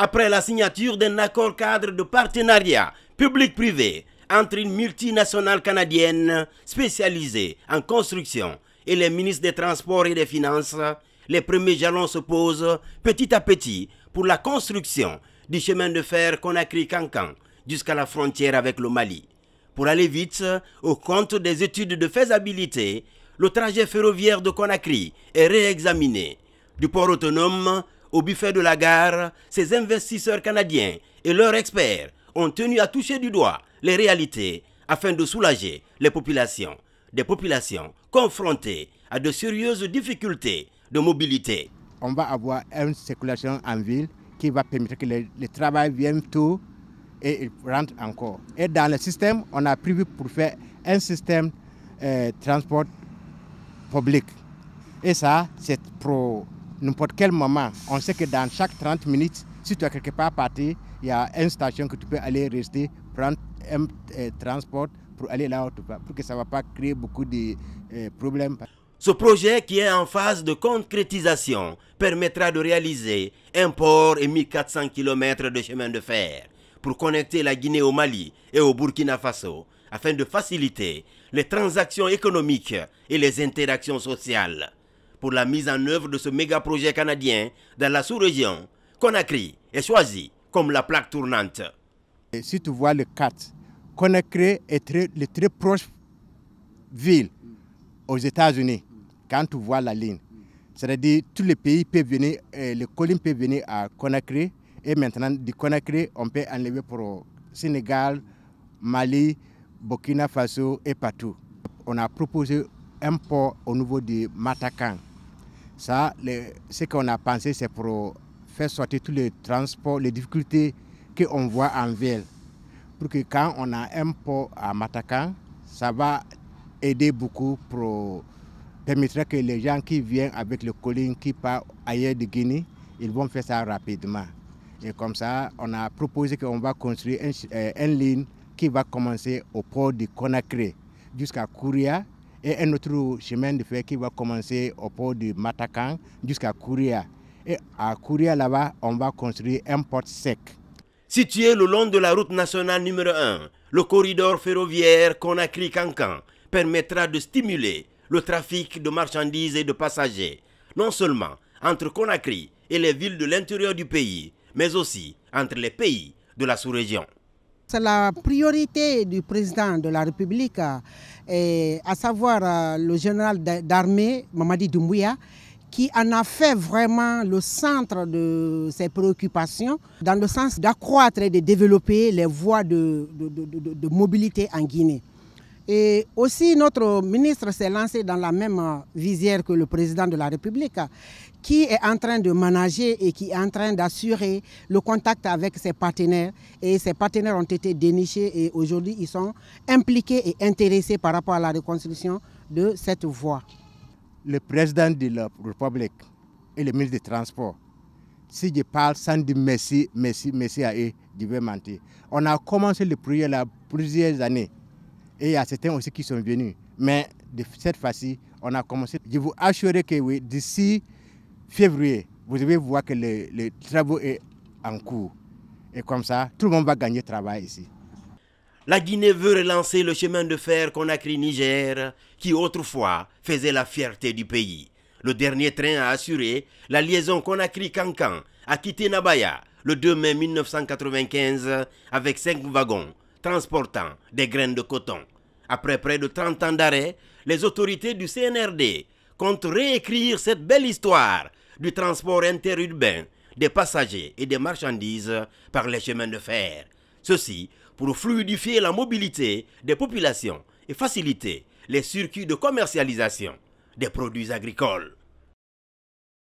Après la signature d'un accord cadre de partenariat public-privé entre une multinationale canadienne spécialisée en construction et les ministres des Transports et des Finances, les premiers jalons se posent petit à petit pour la construction du chemin de fer Conakry-Kankan jusqu'à la frontière avec le Mali. Pour aller vite, au compte des études de faisabilité, le trajet ferroviaire de Conakry est réexaminé. Du port autonome au buffet de la gare, ces investisseurs canadiens et leurs experts ont tenu à toucher du doigt les réalités afin de soulager les populations, des populations confrontées à de sérieuses difficultés de mobilité. On va avoir une circulation en ville qui va permettre que le travail vienne tôt et il rentre encore. Et dans le système, on a prévu pour faire un système transport public. Et ça, c'est pour n'importe quel moment. On sait que dans chaque 30 minutes, si tu es quelque part parti, il y a une station que tu peux aller rester, prendre un transport pour aller là où tu vas, pour que ça ne va pas créer beaucoup de problèmes. Ce projet, qui est en phase de concrétisation, permettra de réaliser un port et 1400 km de chemin de fer pour connecter la Guinée au Mali et au Burkina Faso, afin de faciliter les transactions économiques et les interactions sociales. Pour la mise en œuvre de ce méga-projet canadien dans la sous-région, Conakry est choisi comme la plaque tournante. Et si tu vois le 4, Conakry est très proche ville aux États-Unis. Quand tu vois la ligne, c'est-à-dire tous les pays peuvent venir, les collines peuvent venir à Conakry, et maintenant du Conakry, on peut enlever pour Sénégal, Mali, Burkina Faso et partout. On a proposé un port au niveau de Matakan. Ça, ce qu'on a pensé, c'est pour faire sortir tous les transports, les difficultés qu'on voit en ville. Pour que quand on a un port à Matakan, ça va aider beaucoup pour permettre que les gens qui viennent avec le colis qui partent ailleurs de Guinée, ils vont faire ça rapidement. Et comme ça, on a proposé qu'on va construire une ligne qui va commencer au port de Conakry jusqu'à Kouria et un autre chemin de fer qui va commencer au port de Matakan jusqu'à Kouria. Et à Kouria, là-bas, on va construire un port sec. Situé le long de la route nationale numéro 1, le corridor ferroviaire Conakry-Kankan permettra de stimuler le trafic de marchandises et de passagers, non seulement entre Conakry et les villes de l'intérieur du pays, mais aussi entre les pays de la sous-région. C'est la priorité du président de la République, à savoir le général d'armée Mamadi Doumbouya, qui en a fait vraiment le centre de ses préoccupations, dans le sens d'accroître et de développer les voies de mobilité en Guinée. Et aussi, notre ministre s'est lancé dans la même visière que le président de la République, qui est en train de manager et qui est en train d'assurer le contact avec ses partenaires. Et ses partenaires ont été dénichés et aujourd'hui, ils sont impliqués et intéressés par rapport à la reconstruction de cette voie. Le président de la République et le ministre des Transports, si je parle sans dire merci à eux, je vais mentir. On a commencé le projet là plusieurs années. Et il y a certains aussi qui sont venus. Mais de cette fois-ci, on a commencé. Je vous assure que oui, d'ici février, vous devez voir que le travail est en cours. Et comme ça, tout le monde va gagner travail ici. La Guinée veut relancer le chemin de fer Conakry-Niger, qui autrefois faisait la fierté du pays. Le dernier train a assuré la liaison Conakry-Kankan a quitté Nabaya le 2 mai 1995 avec 5 wagons transportant des graines de coton. Après près de 30 ans d'arrêt, les autorités du CNRD comptent réécrire cette belle histoire du transport interurbain des passagers et des marchandises par les chemins de fer. Ceci pour fluidifier la mobilité des populations et faciliter les circuits de commercialisation des produits agricoles.